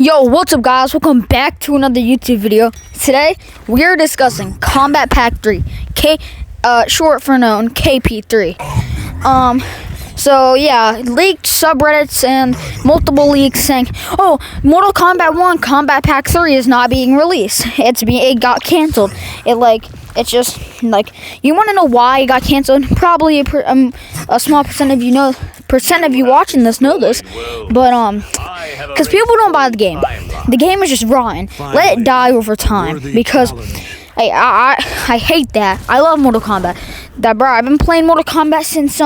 Yo, what's up guys? Welcome back to another YouTube video. Today, we're discussing Combat Pack 3, short for known, KP3. So yeah, leaked subreddits and multiple leaks saying, oh, Mortal Kombat 1 Combat Pack 3 is not being released. It got canceled. It's just like, you want to know why it got canceled? Probably a small percent of you watching this know this, but because people don't buy the game. The game is just rotten. Let it die over time, because I hate that. I love Mortal Kombat. I've been playing Mortal Kombat since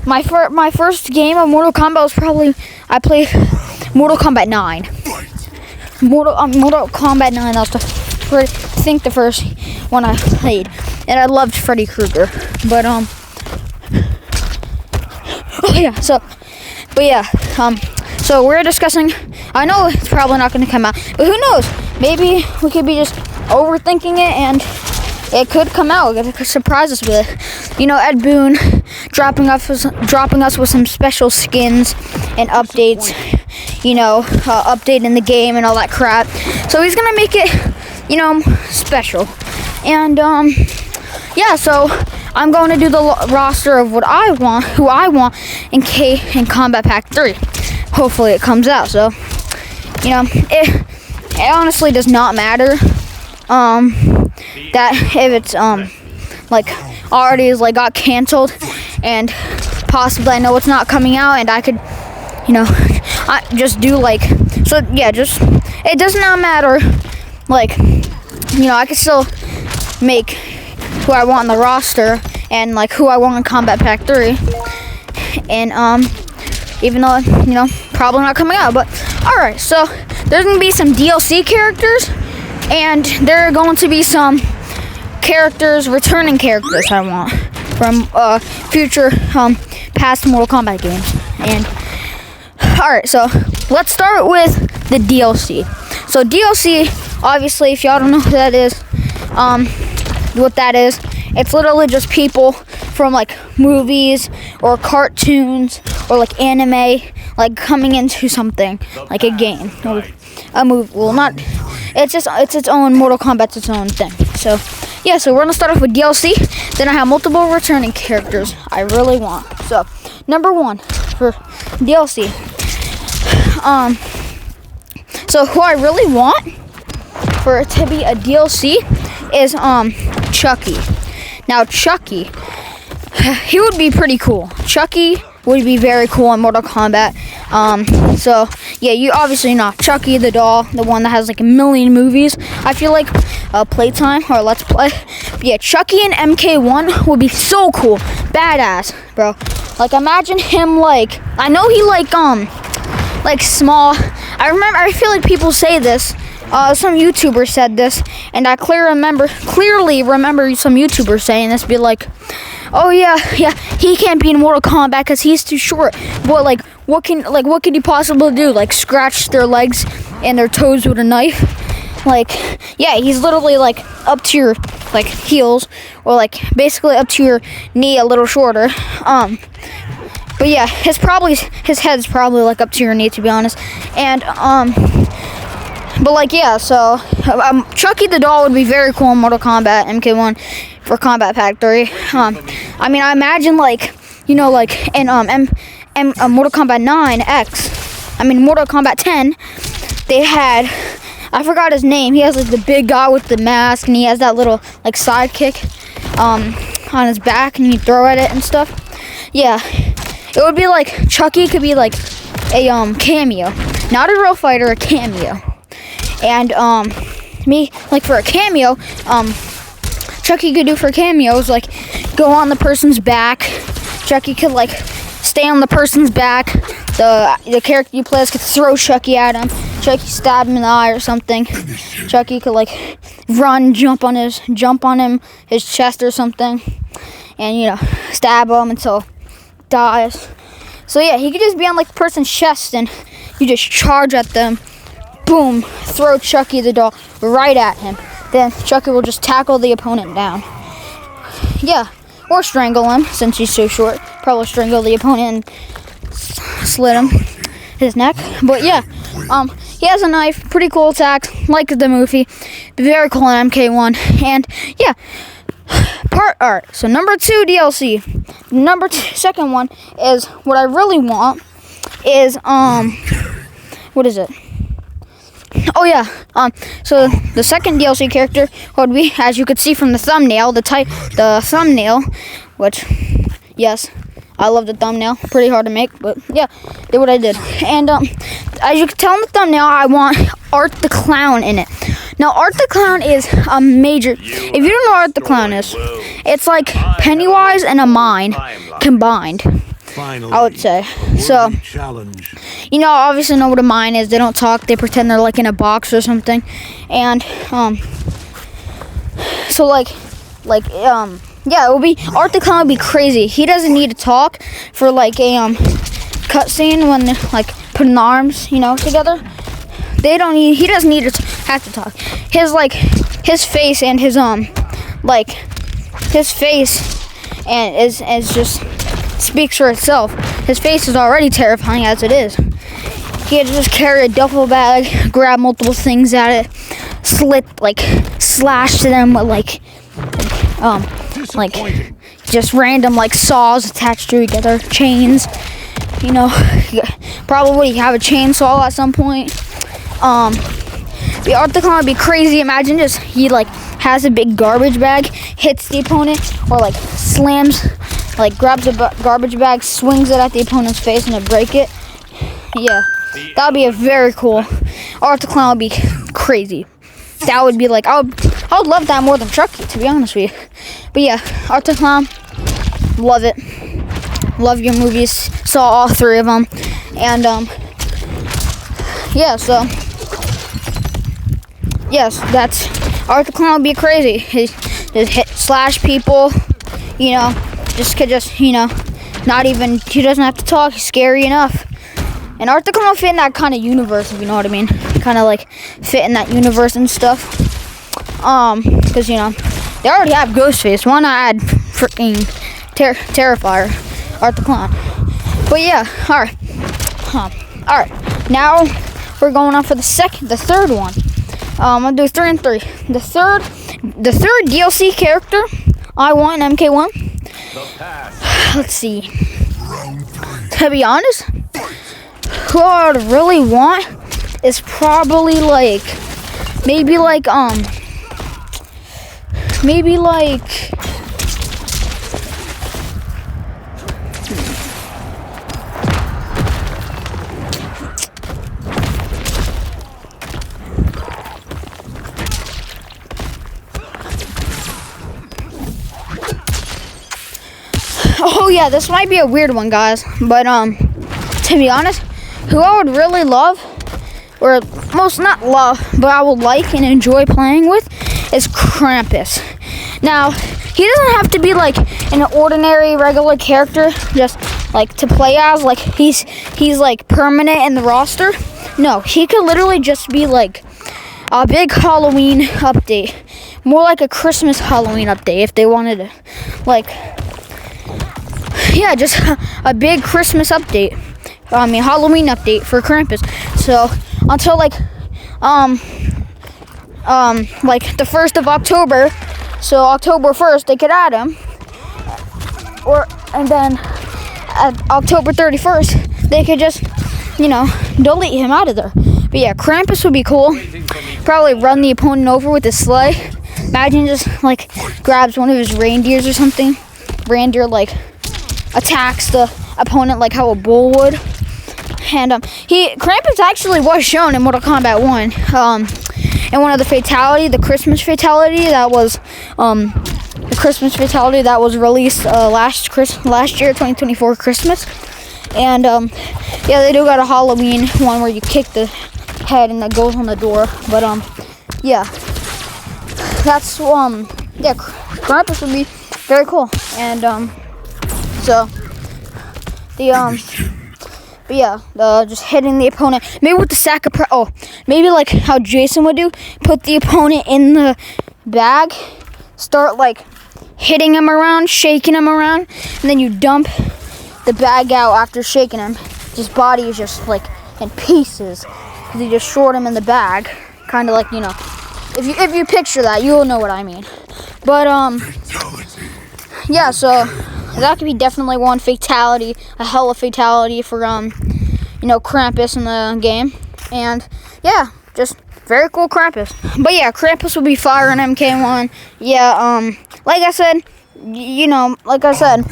my first game of Mortal Kombat was probably, I played Mortal Kombat 9. Mortal Kombat 9. That was the first one I played, and I loved Freddy Krueger. But so we're discussing. I know it's probably not going to come out, but who knows? Maybe we could be just overthinking it, and it could come out. It could surprise us with it. You know, Ed Boon dropping us with some special skins and updates. You know, updating the game and all that crap. So he's gonna make it, you know, special. And yeah. So I'm going to do the roster of who I want in Combat Pack 3. Hopefully it comes out. So, you know, it honestly does not matter that if it's already got canceled, and possibly I know it's not coming out, and I could, you know, I just do so yeah, just it does not matter, you know, I could still make who I want on the roster and who I want in Combat Pack 3, and even though, you know, probably not coming out. But alright, so there's gonna be some DLC characters, and there are going to be some returning characters I want from future past Mortal Kombat games. And alright, so let's start with the DLC. So DLC, obviously, if y'all don't know what that is, it's literally just people from movies or cartoons or anime, coming into something like a game or a movie. Well, not. It's its own. Mortal Kombat's its own thing. So yeah. So we're gonna start off with DLC. Then I have multiple returning characters I really want. So number 1 for DLC. So who I really want for it to be a DLC is Chucky. Now Chucky, he would be pretty cool. Chucky would be very cool in Mortal Kombat. So yeah, you obviously know Chucky the doll, the one that has a million movies. I feel like playtime or let's play. But yeah, Chucky and MK1 would be so cool, badass, bro. Imagine him I know he small. I feel like people say this. Some YouTuber said this, and I clearly remember some YouTubers saying this. Be like, oh yeah, he can't be in Mortal Kombat because he's too short. But what could he possibly do? Scratch their legs and their toes with a knife? Yeah, he's literally up to your heels, or basically up to your knee, a little shorter. But yeah, his head's probably up to your knee, to be honest. And but yeah, so Chucky the doll would be very cool in Mortal Kombat MK1 for Combat Pack 3. I mean, I imagine you know, in Mortal Kombat 9 X, Mortal Kombat 10, they had, I forgot his name. He has the big guy with the mask, and he has that little sidekick on his back, and you throw at it and stuff. Yeah, it would be Chucky could be a cameo, not a real fighter, a cameo. And for a cameo, Chucky could do for cameos go on the person's back. Chucky could stay on the person's back. The character you play could throw Chucky at him. Chucky stab him in the eye or something. Chucky could run, jump on him, his chest or something, and you know, stab him until he dies. So yeah, he could just be on the person's chest, and you just charge at them. Boom, throw Chucky the doll right at him. Then Chucky will just tackle the opponent down. Yeah, or strangle him since he's so short. Probably strangle the opponent and slit him. his neck. But yeah, he has a knife, pretty cool attack, like the movie, very cool in MK1, and yeah. Alright, so number 2 DLC. Second one is what I really want is what is it? Oh yeah, so the second DLC character would be, as you could see from the thumbnail, the thumbnail, which, yes, I love the thumbnail, pretty hard to make, but yeah, did what I did. And as you can tell in the thumbnail, I want Art the Clown in it. Now, Art the Clown is a major, if you don't know what Art the Clown is, it's like Pennywise and a mime combined. I would say. So, you know, obviously know what a mine is. They don't talk. They pretend they're like in a box or something. And, so yeah, it will be, Art the Clown would be crazy. He doesn't need to talk for like a, cutscene when they're like putting the arms, you know, together. He doesn't need to have to talk. His face and his, his face and is just, speaks for itself. His face is already terrifying as it is. He had to just carry a duffel bag, grab multiple things at it, slash to them with just random saws attached to each other, chains. You know, probably have a chainsaw at some point. The Art the Clown would be crazy. Imagine just he has a big garbage bag, hits the opponent, or slams. Grabs a garbage bag, swings it at the opponent's face, and break it. Yeah, that would be a very cool. Art the Clown would be crazy. That would be I would love that more than Chucky, to be honest with you. But yeah, Art the Clown, love it. Love your movies. Saw all 3 of them, and yeah. So yes, that's Art the Clown would be crazy. He just slash people, you know. You know, he doesn't have to talk, he's scary enough. And Art the Clown fit in that kind of universe, if you know what I mean. Kind of fit in that universe and stuff. Because, you know, they already have Ghostface. Why not add freaking Terrifier, Art the Clown? But yeah, alright. Alright, now we're going on for the third one. I'm gonna do 3 and 3. The third DLC character I want in MK1. Let's see. To be honest, who I would really want is probably oh yeah, this might be a weird one, guys, but to be honest, who I would really love, or not love, but I would like and enjoy playing with, is Krampus. Now, he doesn't have to be an ordinary regular character just to play as, he's permanent in the roster. No, he could literally just be a big Halloween update, more like a Christmas Halloween update if they wanted to, yeah, just a big Christmas update. Halloween update for Krampus. So until the 1st of October, so October 1st, they could add him, and then at October 31st, they could just, you know, delete him out of there. But yeah, Krampus would be cool. Probably run the opponent over with his sleigh. Imagine just grabs one of his reindeers or something. Reindeer attacks the opponent like how a bull would. And Krampus actually was shown in Mortal Kombat 1. And one of the Christmas fatality that was released last year, 2024 Christmas. And yeah, they do got a Halloween one where you kick the head and that goes on the door. But yeah, that's yeah, Krampus would be very cool. And so but yeah, just hitting the opponent, maybe with the sack of maybe how Jason would do, put the opponent in the bag, start hitting him around, shaking him around, and then you dump the bag out after shaking him. His body is just in pieces because he just short him in the bag, kind of like, you know, if you picture that, you'll know what I mean. But yeah, so that could be definitely one fatality, a hella fatality for you know, Krampus in the game. And yeah, just very cool Krampus. But yeah, Krampus will be fire in MK1. Yeah, like I said, you know, like I said,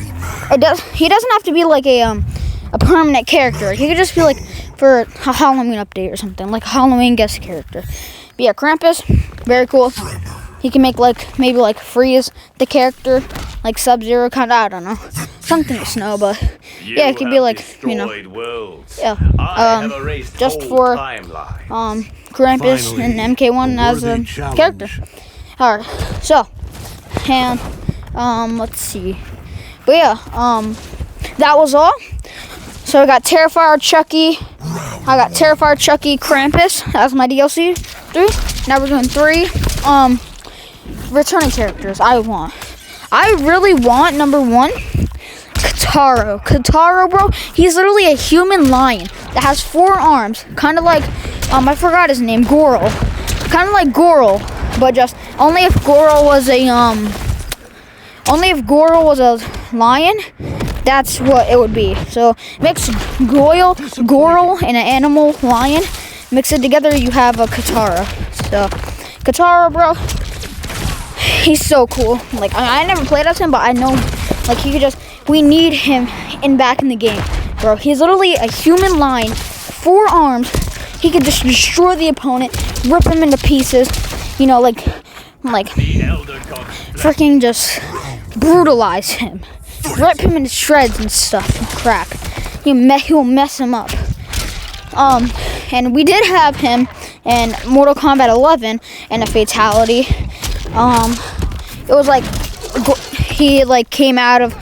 he doesn't have to be like a permanent character. He could just be like for a Halloween update or something, like a Halloween guest character. But yeah, Krampus, very cool. He can make like maybe like freeze the character, like Sub-Zero kind of, I don't know, something with snow, but yeah, it could be like, you know, yeah, just for Krampus and MK1 as a character. All right, so and let's see, but yeah, that was all. So I got Terrifier Chucky, Krampus. That was my DLC 3. Now we're doing 3 returning characters. I really want number 1, Kataro, bro. He's literally a human lion that has 4 arms, kind of like I forgot his name, Goral. Kind of like Goral, but just only if Goral was a lion, that's what it would be. So mix Goral and an animal lion, mix it together, you have a Katara. So Katara, bro, he's so cool. Like I never played as him, but I know like we need him back in the game, bro. He's literally a human lion, 4 arms. He could just destroy the opponent, rip him into pieces, you know, like freaking just brutalize him, rip him into shreds and stuff and crap. He'll mess him up. And we did have him in Mortal Kombat 11 and a fatality. It was like he like came out of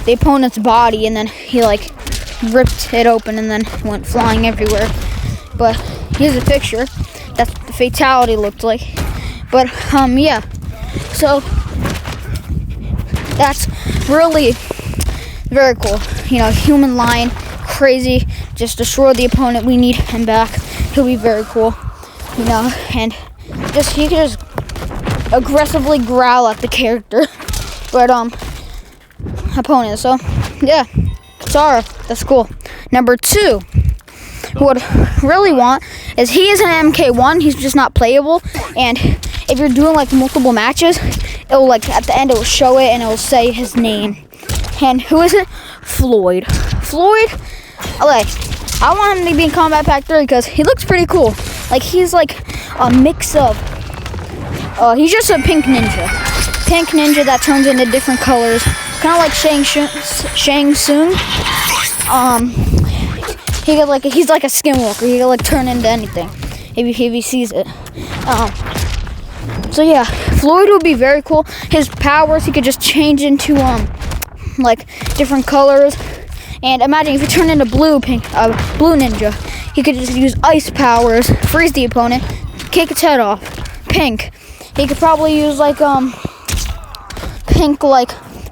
the opponent's body and then he like ripped it open and then went flying everywhere. But here's a picture. That's what the fatality looked like. But yeah, so that's really very cool. You know, human lion, crazy, just destroy the opponent. We need him back. He'll be very cool. You know, and he can just aggressively growl at the character, but opponent. So yeah, Katara, that's cool. Number 2, who would really want is he is an MK1. He's just not playable, and if you're doing like multiple matches, it will like at the end it will show it and it will say his name. And who is it? Floyd. Like I want him to be in Combat Pack 3 because he looks pretty cool. Like he's like a mix of he's just a pink ninja that turns into different colors, kind of like Shang Tsung. He's like a skinwalker. He can like turn into anything if he sees it. So yeah, Floyd would be very cool. His powers, he could just change into like different colors. And imagine if he turned into blue ninja, he could just use ice powers, freeze the opponent, kick its head off. Pink, he could probably use like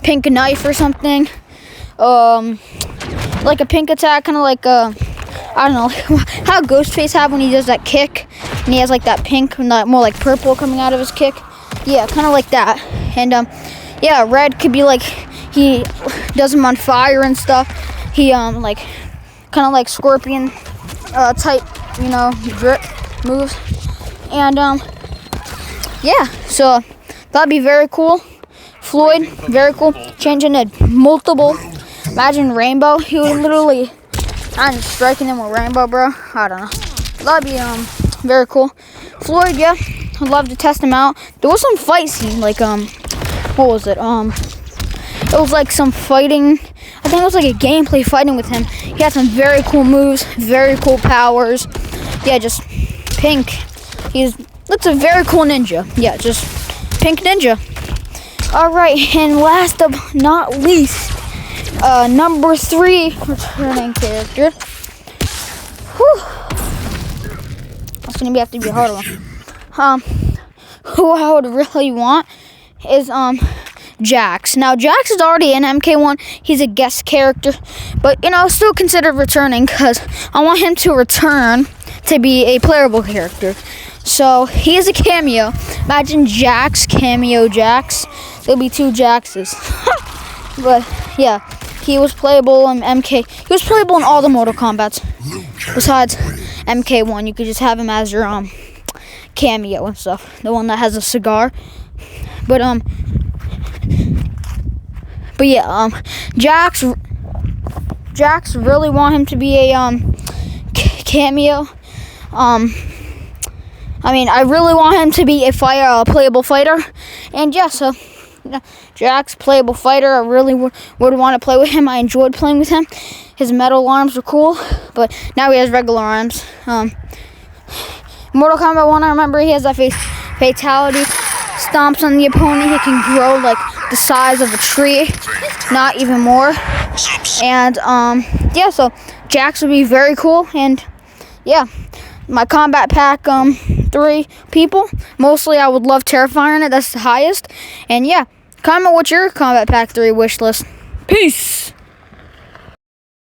pink knife or something. Like a pink attack, kind of like I don't know, how Ghostface have when he does that kick, and he has like that pink, not more like purple coming out of his kick. Yeah, kind of like that. And yeah, red could be like he does him on fire and stuff. He like kind of like Scorpion type, you know, drip moves. And yeah, so that'd be very cool. Floyd, very cool. Changing to multiple. Imagine Rainbow. He would literally, I'm just striking him with Rainbow, bro. I don't know. That'd be very cool. Floyd, yeah, I'd love to test him out. There was some fight scene, like what was it? It was like some fighting. I think it was like a gameplay fighting with him. He had some very cool moves, very cool powers. Yeah, just pink. Looks a very cool ninja. Yeah, just pink ninja. All right, and last but not least, number 3 returning character. Whew. That's gonna have to be a hard one. Who I would really want is Jax. Now, Jax is already in MK1. He's a guest character, but still considered returning because I want him to return to be a playable character. So he is a cameo. Imagine Jax, cameo Jax. There'll be 2 Jaxes. But yeah, he was playable in MK. He was playable in all the Mortal Kombats besides MK1. You could just have him as your cameo and stuff. The one that has a cigar. But yeah, Jax really want him to be a cameo. I mean, I really want him to be a playable fighter, and yeah, so Jax, playable fighter. I really would want to play with him. I enjoyed playing with him. His metal arms were cool, but now he has regular arms. Mortal Kombat 1, I remember he has that fatality. Stomps on the opponent. He can grow like the size of a tree, not even more. And yeah, so Jax would be very cool. And yeah, my combat pack 3 people. Mostly I would love Terrifier in it. That's the highest. And yeah, comment what's your combat pack 3 wish list. Peace.